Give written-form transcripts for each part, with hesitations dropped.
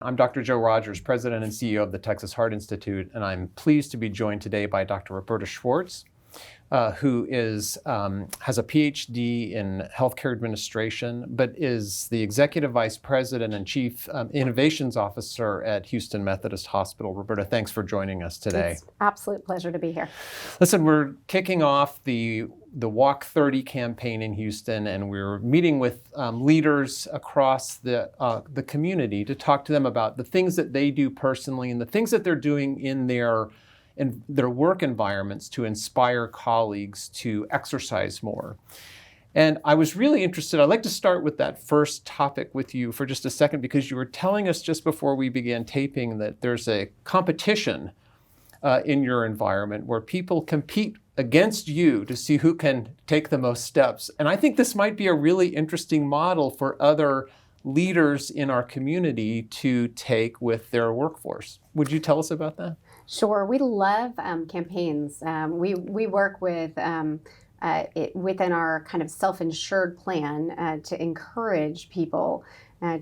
I'm Dr. Joe Rogers, President and CEO of the Texas Heart Institute, and I'm pleased to be joined today by Dr. Roberta Schwartz, who has a Ph.D. in healthcare administration, but is the Executive Vice President and Chief Innovations Officer at Houston Methodist Hospital. Roberta, thanks for joining us today. It's an absolute pleasure to be here. Listen, we're kicking off the Walk 30 campaign in Houston, and we're meeting with leaders across the community to talk to them about the things that they do personally and the things that they're doing in their work environments to inspire colleagues to exercise more. And I was really interested, I'd like to start with that first topic with you for just a second, because you were telling us just before we began taping that there's a competition in your environment where people compete against you to see who can take the most steps. And I think this might be a really interesting model for other leaders in our community to take with their workforce. Would you tell us about that? Sure. We love campaigns. We work with within our kind of self-insured plan to encourage people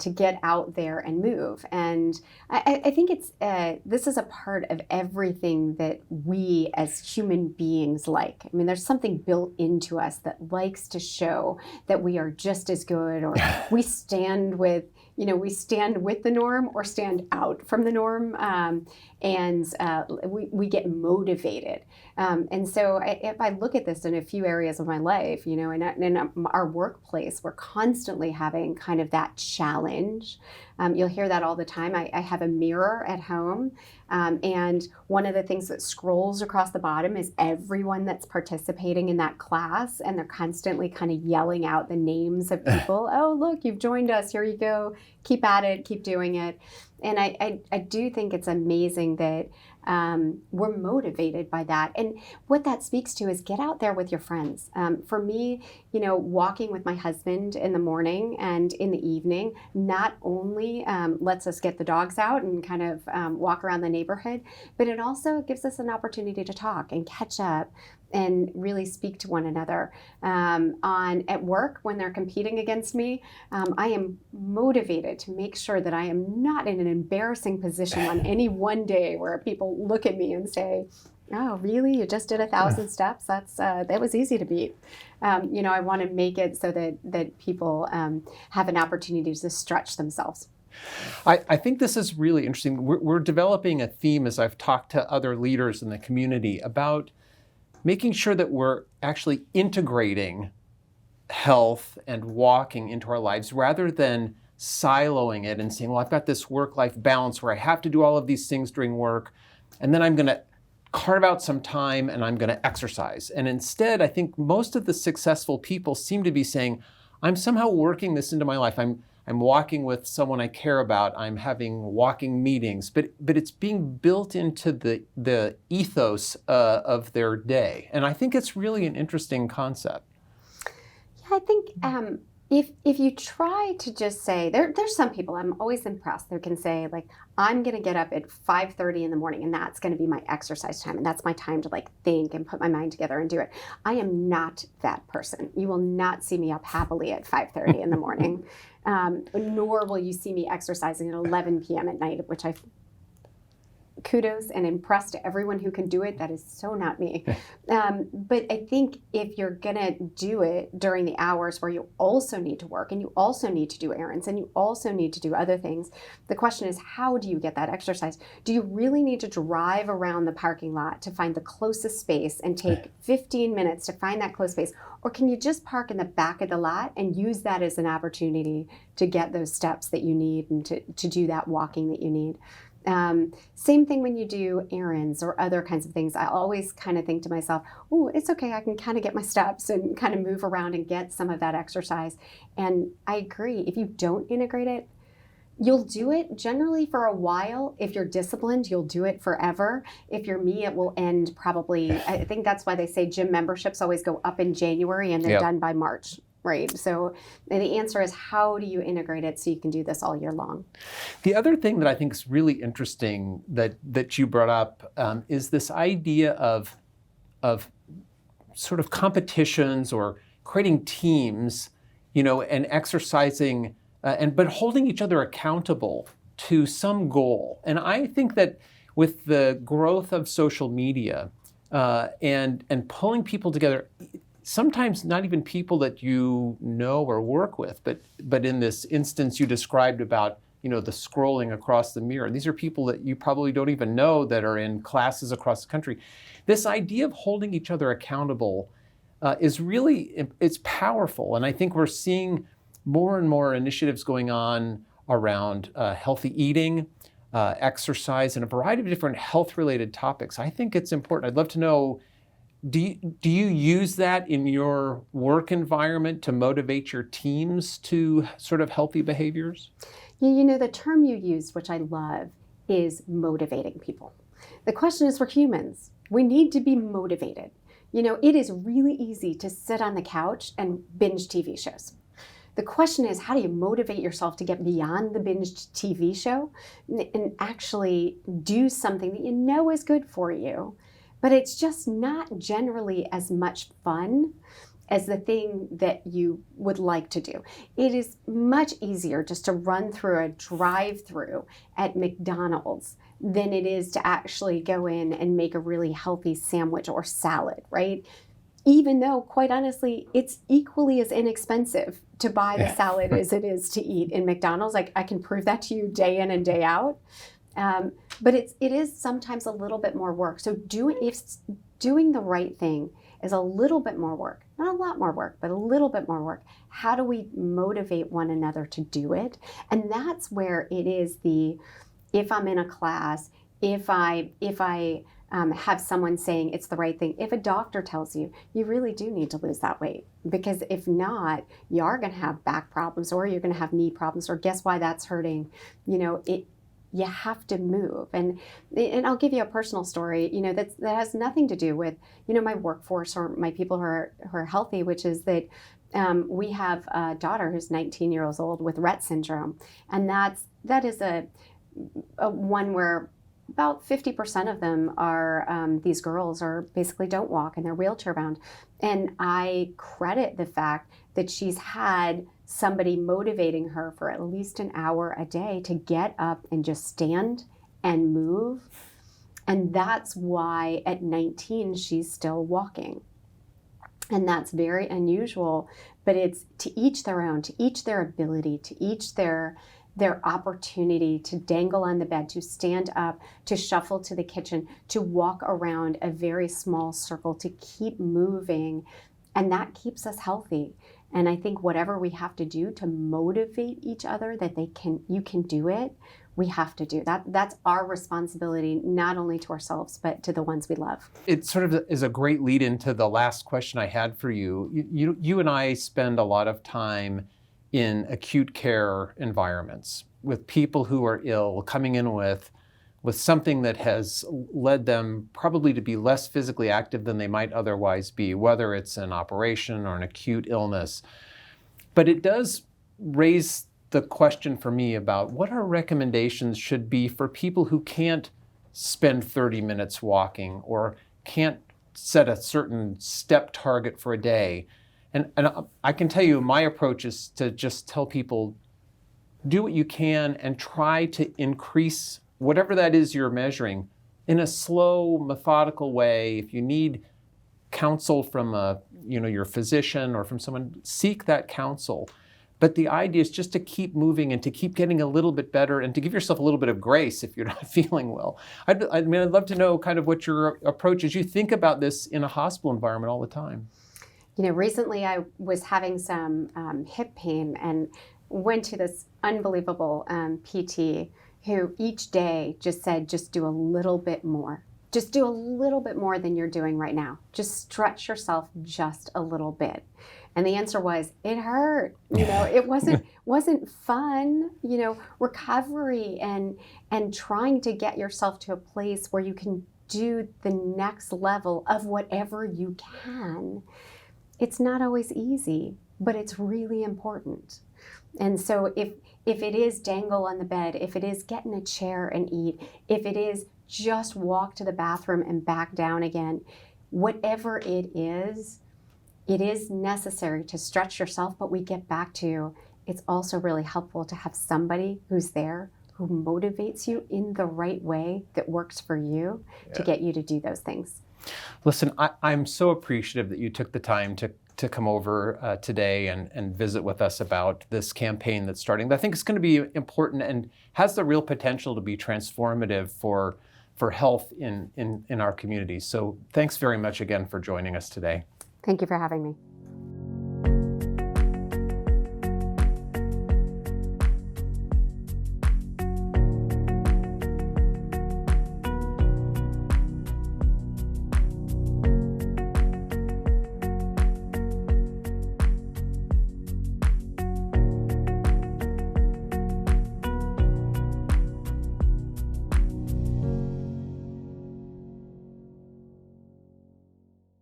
to get out there and move. And I think this is a part of everything that we as human beings like. I mean, there's something built into us that likes to show that we are just as good, or we stand with the norm or stand out from the norm, and we get motivated. And so if I look at this in a few areas of my life, in our workplace, we're constantly having kind of that challenge. You'll hear that all the time. I have a mirror at home, and one of the things that scrolls across the bottom is everyone that's participating in that class, and they're constantly kind of yelling out the names of people. Oh, look, you've joined us. Here you go. Keep at it. Keep doing it. And I do think it's amazing that we're motivated by that. And what that speaks to is get out there with your friends. For me, walking with my husband in the morning and in the evening not only lets us get the dogs out and kind of walk around the neighborhood, but it also gives us an opportunity to talk and catch up and really speak to one another. At work, when they're competing against me, I am motivated to make sure that I am not in an embarrassing position on any one day where people look at me and say, "Oh, really? You just did 1,000 steps? That was easy to beat." I want to make it so that people have an opportunity to stretch themselves. I think this is really interesting. We're developing a theme as I've talked to other leaders in the community about making sure that we're actually integrating health and walking into our lives rather than siloing it and saying, well, I've got this work-life balance where I have to do all of these things during work, and then I'm going to carve out some time and I'm going to exercise. And instead, I think most of the successful people seem to be saying, I'm somehow working this into my life. I'm walking with someone I care about. I'm having walking meetings, but it's being built into the ethos of their day. And I think it's really an interesting concept. Yeah, I think if you try to just say, there's some people I'm always impressed who can say, like, I'm going to get up at 5:30 in the morning and that's going to be my exercise time and that's my time to think and put my mind together and do it. I am not that person. You will not see me up happily at 5:30 in the morning, nor will you see me exercising at 11 p.m. at night, which kudos and impressed to everyone who can do it. That is so not me. But I think if you're going to do it during the hours where you also need to work and you also need to do errands and you also need to do other things, the question is, how do you get that exercise? Do you really need to drive around the parking lot to find the closest space and take 15 minutes to find that close space? Or can you just park in the back of the lot and use that as an opportunity to get those steps that you need and to do that walking that you need? Same thing when you do errands or other kinds of things. I always kind of think to myself, oh, it's okay. I can kind of get my steps and kind of move around and get some of that exercise. And I agree. If you don't integrate it, you'll do it generally for a while. If you're disciplined, you'll do it forever. If you're me, it will end probably. I think that's why they say gym memberships always go up in January and they're done by March. Right. So the answer is, how do you integrate it so you can do this all year long? The other thing that I think is really interesting that you brought up is this idea of sort of competitions or creating teams, and exercising but holding each other accountable to some goal. And I think that with the growth of social media and pulling people together, sometimes not even people that you know or work with, but in this instance you described about, the scrolling across the mirror. These are people that you probably don't even know that are in classes across the country. This idea of holding each other accountable is really, it's powerful. And I think we're seeing more and more initiatives going on around healthy eating, exercise, and a variety of different health-related topics. I think it's important. I'd love to know, do you use that in your work environment to motivate your teams to sort of healthy behaviors? Yeah, the term you used, which I love, is motivating people. The question is, we're humans. We need to be motivated. It is really easy to sit on the couch and binge TV shows. The question is, how do you motivate yourself to get beyond the binged TV show and actually do something that you know is good for you, but it's just not generally as much fun as the thing that you would like to do. It is much easier just to run through a drive-through at McDonald's than it is to actually go in and make a really healthy sandwich or salad, right? Even though, quite honestly, it's equally as inexpensive to buy the salad as it is to eat in McDonald's. Like, I can prove that to you day in and day out. But it is sometimes a little bit more work. So doing the right thing is a little bit more work. Not a lot more work, but a little bit more work. How do we motivate one another to do it? And that's where it is if I'm in a class, if I have someone saying it's the right thing, if a doctor tells you, you really do need to lose that weight, because if not, you are going to have back problems, or you're going to have knee problems, or guess why that's hurting? You have to move. And I'll give you a personal story, that has nothing to do with, my workforce or my people who are healthy, which is that we have a daughter who's 19 years old with Rett syndrome. And that is a one where about 50% of them are, these girls are basically don't walk and they're wheelchair bound. And I credit the fact that she's had somebody motivating her for at least an hour a day to get up and just stand and move. And that's why at 19, she's still walking. And that's very unusual, but it's to each their own, to each their ability, to each their opportunity to dangle on the bed, to stand up, to shuffle to the kitchen, to walk around a very small circle, to keep moving. And that keeps us healthy. And I think whatever we have to do to motivate each other that you can do it, we have to do that. That's our responsibility, not only to ourselves, but to the ones we love. It sort of is a great lead into the last question I had for you. You and I spend a lot of time in acute care environments with people who are ill, coming in with something that has led them probably to be less physically active than they might otherwise be, whether it's an operation or an acute illness. But it does raise the question for me about what our recommendations should be for people who can't spend 30 minutes walking or can't set a certain step target for a day. And I can tell you my approach is to just tell people, do what you can and try to increase whatever that is you're measuring in a slow, methodical way. If you need counsel from your physician or from someone, seek that counsel. But the idea is just to keep moving and to keep getting a little bit better and to give yourself a little bit of grace if you're not feeling well. I'd love to know kind of what your approach is. You think about this in a hospital environment all the time. Recently I was having some hip pain and went to this unbelievable PT who each day just said, just do a little bit more. Just do a little bit more than you're doing right now. Just stretch yourself just a little bit. And the answer was, it hurt. It wasn't fun. Recovery and trying to get yourself to a place where you can do the next level of whatever you can. It's not always easy, but it's really important. And so if it is dangle on the bed, if it is get in a chair and eat, if it is just walk to the bathroom and back down again, whatever it is necessary to stretch yourself, but we get back to, it's also really helpful to have somebody who's there who motivates you in the right way that works for you to get you to do those things. Listen, I'm so appreciative that you took the time to come over today and visit with us about this campaign that's starting. I think it's going to be important and has the real potential to be transformative for health in our communities. So thanks very much again for joining us today. Thank you for having me.